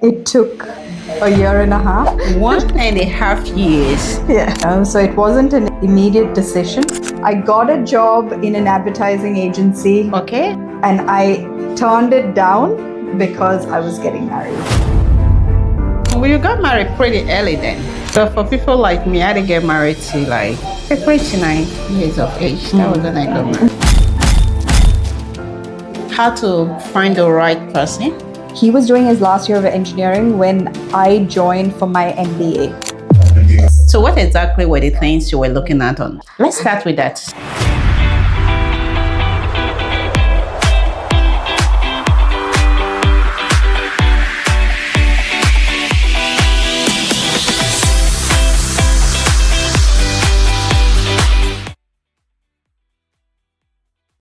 It took a year and a half. 1.5 years. Yeah. So it wasn't an immediate decision. I got a job in an advertising agency. Okay. And I turned it down because I was getting married. Well, you got married pretty early then. So for people like me, I didn't get married till like 29 years of age. That was when I got married. How to find the right person? He was doing his last year of engineering when I joined for my MBA. So what exactly were the things you were looking at on? Let's start with that.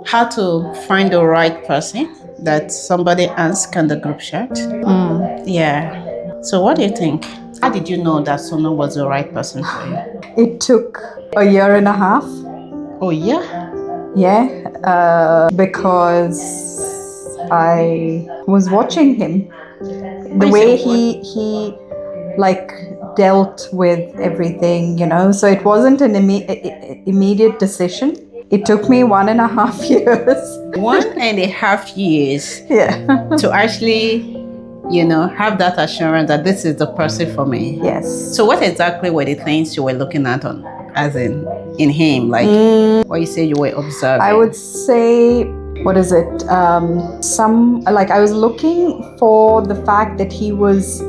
How to find the right person that somebody asked on the group chat. Yeah. So what do you think? How did you know that someone was the right person for you? It took a year and a half. Oh, yeah? Yeah. Because I was watching him. The way he like dealt with everything, So it wasn't an immediate decision. It took me 1.5 years. 1.5 years. Yeah. To actually, have that assurance that this is the person for me. Yes. So what exactly were the things you were looking at on, as in him? Like, what you say you were observing? I would say, what is it? I was looking for the fact that he was,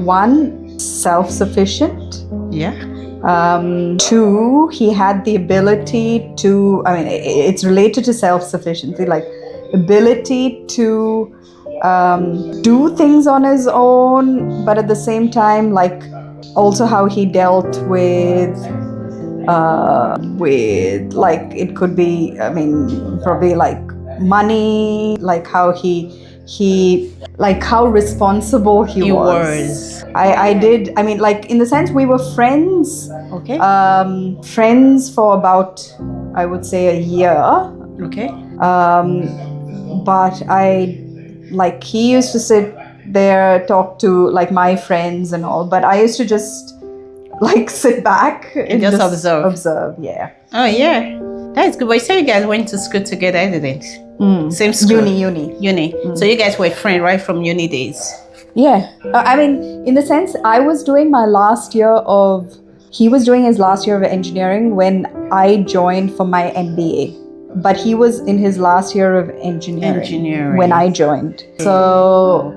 one, self-sufficient. Yeah. 2, he had the ability to, it's related to self-sufficiency, like ability to do things on his own, but at the same time, like also how he dealt with like, it could be, probably like money, like how he like how responsible he was. I did, in the sense we were friends. Okay. Friends for about, I would say, a year. Okay. But he used to sit there, talk to like my friends and all, but I used to just sit back and just observe. Observe, yeah. Oh, yeah. That's good. But you said you guys went to school together, didn't you? Same school? Uni. So you guys were friends right from uni days? Yeah. In the sense, I was doing my last year of... He was doing his last year of engineering when I joined for my MBA. But he was in his last year of engineering when I joined. So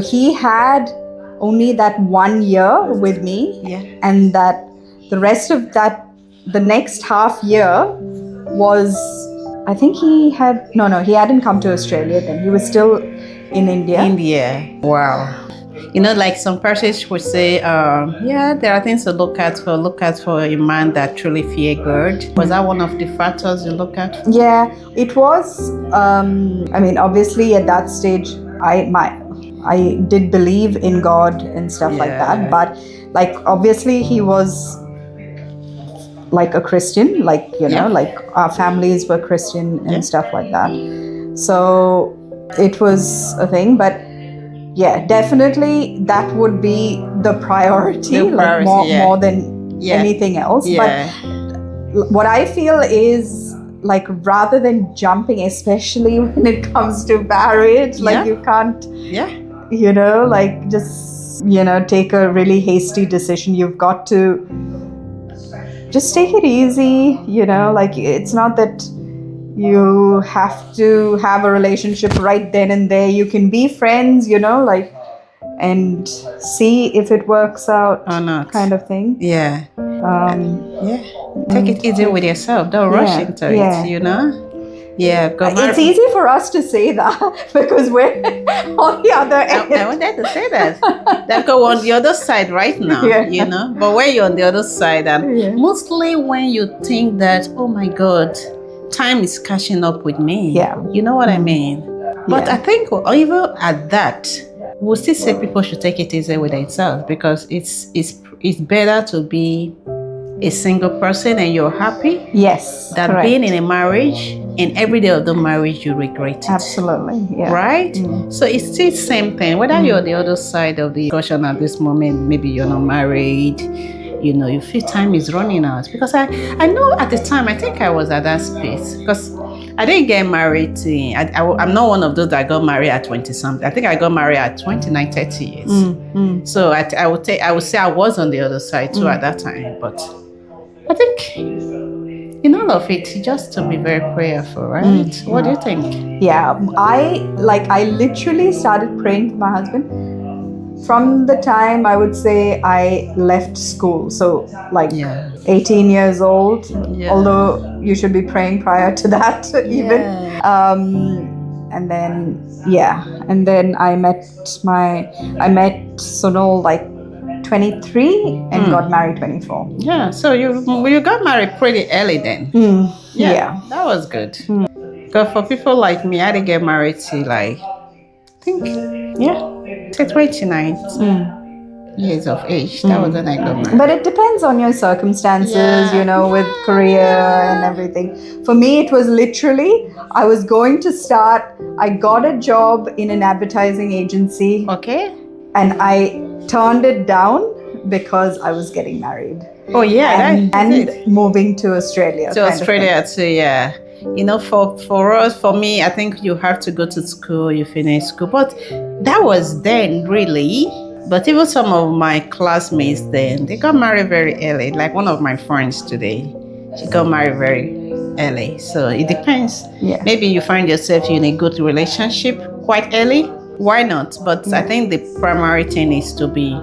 he had only that 1 year with me. Yeah. And that the rest of that, the next half year was... I think he had... No, he hadn't come to Australia then. He was still in India. Wow. Like some persons would say, there are things to look at for a man that truly fear God. Was that one of the factors you look at? Yeah, it was. Obviously at that stage, I did believe in God and stuff like that. But obviously he was like a Christian, like our families were Christian and stuff like that. So it was a thing, but yeah, definitely that would be the priority, more than anything else. Yeah. But what I feel is rather than jumping, especially when it comes to marriage, you can't, just, take a really hasty decision. You've got to just take it easy, it's not that you have to have a relationship right then and there. You can be friends, and see if it works out or not, kind of thing. Yeah. Take it easy with yourself. Don't rush into it, Yeah, it's easy for us to say that because we're on the other end. I wanted to say that. That go on the other side right now, But when you're on the other side, and mostly when you think that, oh my God, time is catching up with me. Yeah. You know what I mean? But I think even at that, we'll still say people should take it easy with themselves, because it's better to be a single person and you're happy. Yes. Than being in a marriage and every day of the marriage you regret it. Absolutely. Yeah. Right? So it's still the same thing. Whether you're the other side of the discussion at this moment, maybe you're not married, you know, you feel time is running out. Because I know at the time, I think I was at that space. Because I didn't get married. I'm not one of those that got married at 20 something. I think I got married at 29, 30 years. So I would say I was on the other side too at that time. But I think in all of it, just to be very prayerful, right? What do you think? Yeah, I literally started praying for my husband from the time I would say I left school. So 18 years old, although you should be praying prior to that even. And then I met Sunil like 23 and got married 24. Yeah, so you got married pretty early then. Yeah, that was good. Because for people like me, I didn't get married till like, I think, till 29 years of age. That was when I got married. But it depends on your circumstances, you know, with career and everything. For me, it was literally, I was going to start, I got a job in an advertising agency. Okay. And I turned it down because I was getting married. Oh, yeah. And moving to Australia. To Australia too, yeah. You know, for me, I think you have to go to school, you finish school. But that was then, really. But even some of my classmates then, they got married very early. Like one of my friends today, she got married very early. So it depends. Yeah. Maybe you find yourself in a good relationship quite early. Why not? But I think the primary thing is to be,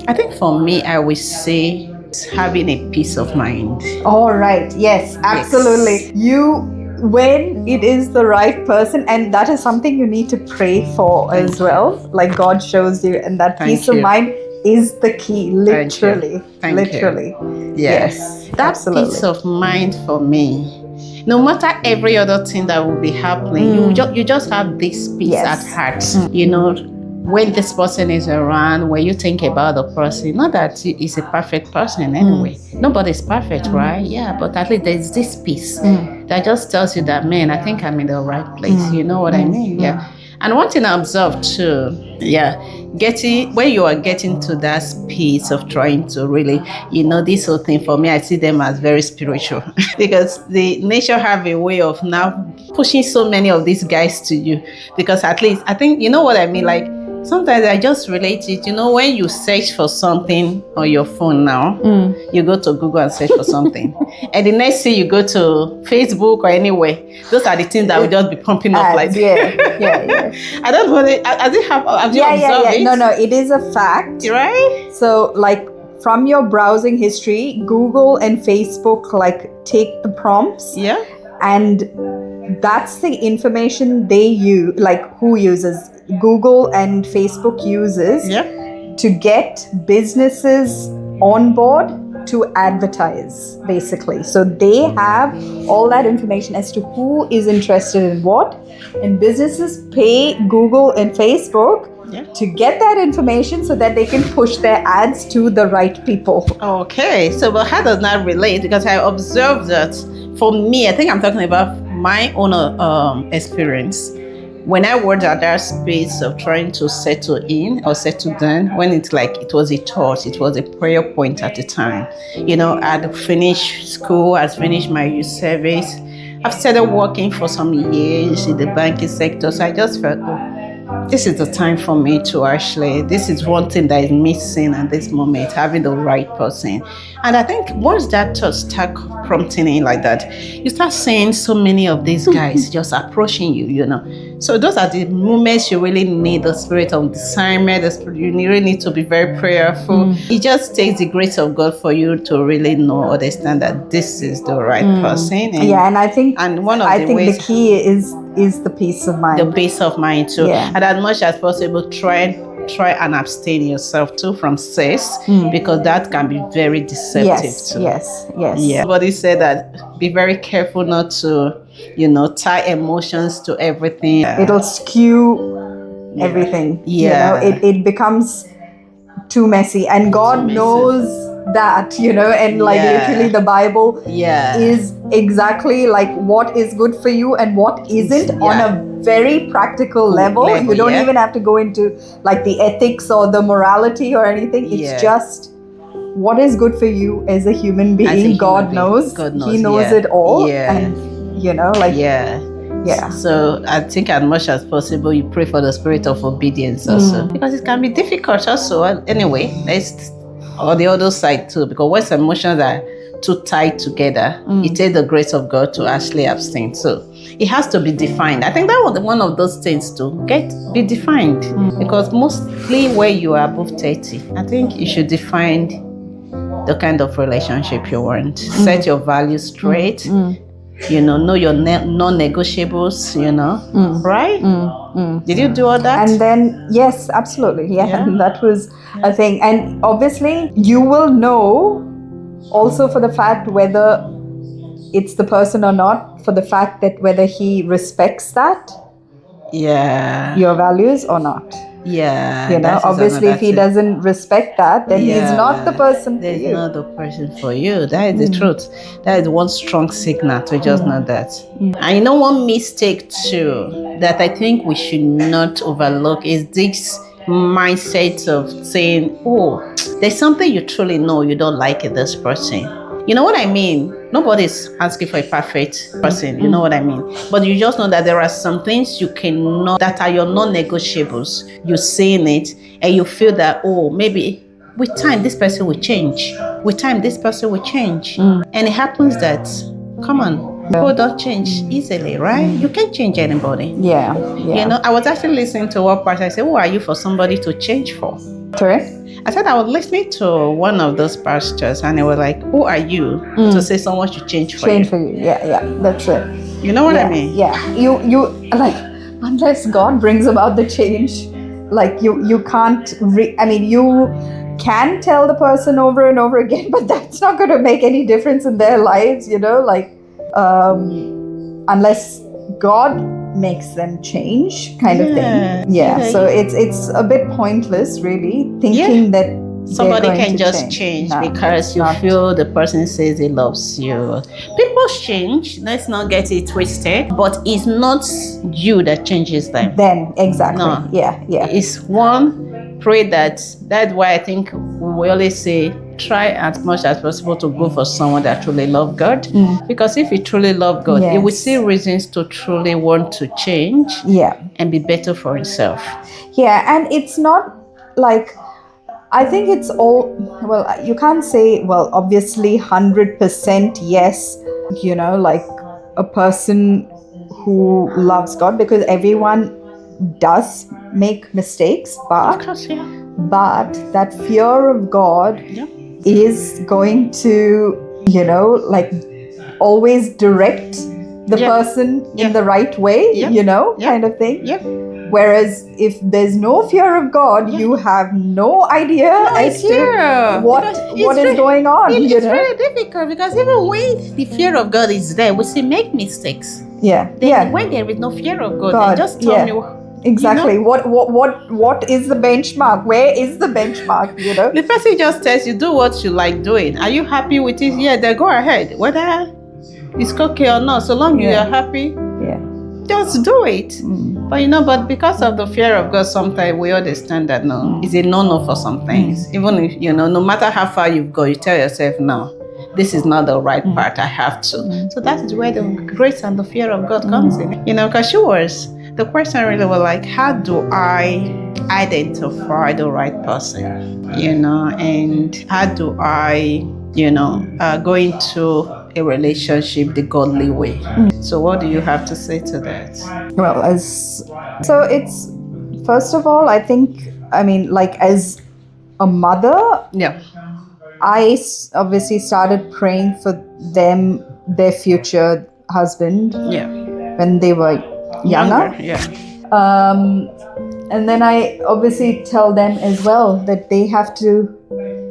I think for me, I would say having a peace of mind. All right. Yes, absolutely. Yes. When it is the right person, and that is something you need to pray for as well. Like God shows you, and that peace of mind is the key, literally. Thank you. Yes. That absolutely. Peace of mind for me, no matter every other thing that will be happening, you just have this peace at heart. You know, when this person is around, when you think about the person, not that he's a perfect person anyway. Nobody's perfect, right? Yeah, but at least there's this peace that just tells you that, man, I think I'm in the right place. You know what I mean? Yeah. And one thing I observed too, when you are getting to that space of trying to really, you know, this whole thing, for me, I see them as very spiritual because the nature have a way of now pushing so many of these guys to you, because at least, I think, you know what I mean? Like, sometimes I just relate it, you know, when you search for something on your phone now, you go to Google and search for something. And the next thing you go to Facebook or anywhere, those are the things that will just be pumping up like Yeah. I don't know, have you observed it? No, it is a fact. Right? So like from your browsing history, Google and Facebook like take the prompts. Yeah. And that's the information they use, like who uses Google and Facebook uses to get businesses on board to advertise, basically. So they have all that information as to who is interested in what, and businesses pay Google and Facebook to get that information so that they can push their ads to the right people. Okay, so but how does that relate? Because I observed that for me, I think I'm talking about my own experience. When I was at that space of trying to settle in or settle down, when it's like it was a thought, it was a prayer point at the time. You know, I'd finished school, I'd finished my youth service. I've started working for some years in the banking sector, so I just felt, this is the time for me to actually, this is one thing that is missing at this moment, having the right person. And I think once that thought start prompting in like that, you start seeing so many of these guys just approaching you, you know. So those are the moments you really need the spirit of discernment. You really need to be very prayerful. It just takes the grace of God for you to really know, understand that this is the right person. And I think the key is the peace of mind. The peace of mind too. Yeah. And as much as possible, try and abstain yourself too from sex, because that can be very deceptive too. Yes. Yeah. Somebody said that be very careful not to, you know, tie emotions to everything. It'll skew everything. Yeah. You know, it becomes too messy. And God knows that, and like literally the Bible is exactly like what is good for you and what isn't on a very practical level. You don't even have to go into like the ethics or the morality or anything. It's just what is good for you as a human being. God knows. He knows it all. And So I think as much as possible you pray for the spirit of obedience also, because it can be difficult also. Anyway, there's on the other side too, because once emotions are too tied together, it takes the grace of God to actually abstain. So it has to be defined. I think that was one of those things to be defined, because mostly where you are above 30, I think you should define the kind of relationship you want. Set your values straight. Know your non-negotiables, right? Did you do all that? And then, yes, absolutely. Yeah. That was a thing. And obviously, you will know also for the fact whether it's the person or not, for the fact that whether he respects that, your values or not. Obviously if he doesn't respect that, then he's not the person for you. He's not the person for you. That is the truth. That is one strong signal to just know that. And one mistake too that I think we should not overlook is this mindset of saying, oh, there's something you truly know you don't like in this person. You know what I mean? Nobody's asking for a perfect person. You know what I mean? But you just know that there are some things you cannot, that are your non-negotiables. You're saying it and you feel that, oh, maybe with time this person will change. With time this person will change. And it happens that, come on, people don't change easily, right? You can't change anybody. Yeah. I was actually listening to what part I said, who are you for somebody to change for? Sorry? I said I was listening to one of those pastors and it was like, who are you to say someone should change for you? Change for you. Yeah, that's it. You know what I mean? Yeah. You like, unless God brings about the change, like you can't, you can tell the person over and over again, but that's not going to make any difference in their lives, unless God makes them change kind of thing. So it's a bit pointless really thinking that somebody can just change because you feel the person says he loves you. People change, let's not get it twisted, but it's not you that changes them. Then exactly. No. Yeah. It's one, pray that's why I think we always say try as much as possible to go for someone that truly loves God. Because if you truly love God, you will see reasons to truly want to change and be better for himself. And it's not like, I think it's all, well, you can't say, well, obviously 100% yes, like a person who loves God, because everyone does make mistakes, but that fear of God is going to, like always direct the person in the right way, kind of thing. Whereas if there's no fear of God, you have no idea as to what is going on. It's very difficult because even when the fear of God is there, we still make mistakes. When there is no fear of God, then just tell me. Exactly. What is the benchmark? Where is the benchmark? The person just tells you do what you like doing. Are you happy with it? Yeah, then go ahead. Whether it's okay or not, so long you are happy, just do it. But because of the fear of God, sometimes we understand that it's a no-no for some things. Even if no matter how far you've gone, you tell yourself, no, this is not the right part. I have to. So that is where the grace and the fear of God comes in. Because the question really was like, how do I identify the right person? And how do I, go into a relationship the godly way? So what do you have to say to that? Well, so it's, first of all, I think, like as a mother, I obviously started praying for them, their future husband, when they were younger. And then I obviously tell them as well that they have to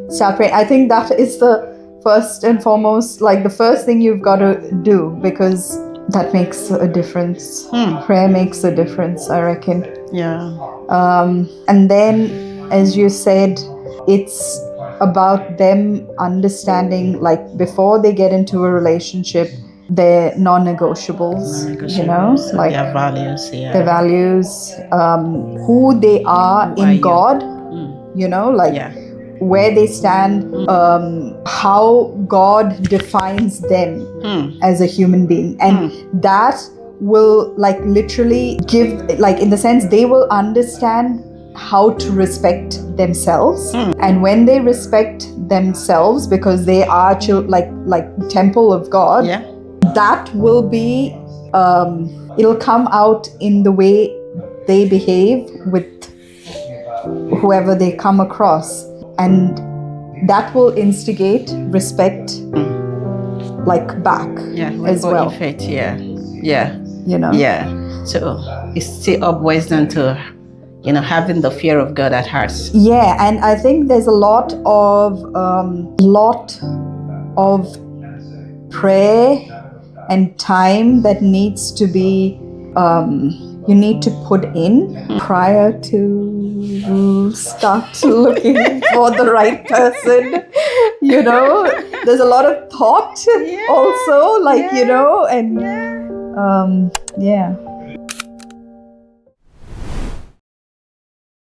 start praying. I think that is the first and foremost, like the first thing you've got to do, because that makes a difference. Prayer makes a difference, I reckon. And then, as you said, it's about them understanding, like before they get into a relationship, their non-negotiables, you know, like their values, yeah. their values, who they are Who in are you? God, you know, like Yeah. where they stand, how God defines them as a human being. And that will like literally give, like in the sense they will understand how to respect themselves. And when they respect themselves, because they are like temple of God, Yeah. that will be it'll come out in the way they behave with whoever they come across, and that will instigate respect like back as or well, in fact, yeah. you know. Yeah. So it's still up boils down to, you know, having the fear of God at heart. Yeah, and I think there's a lot of prayer and time that needs to be you need to put in prior to start looking for the right person, you know. There's a lot of thought also, like, you know, and yeah.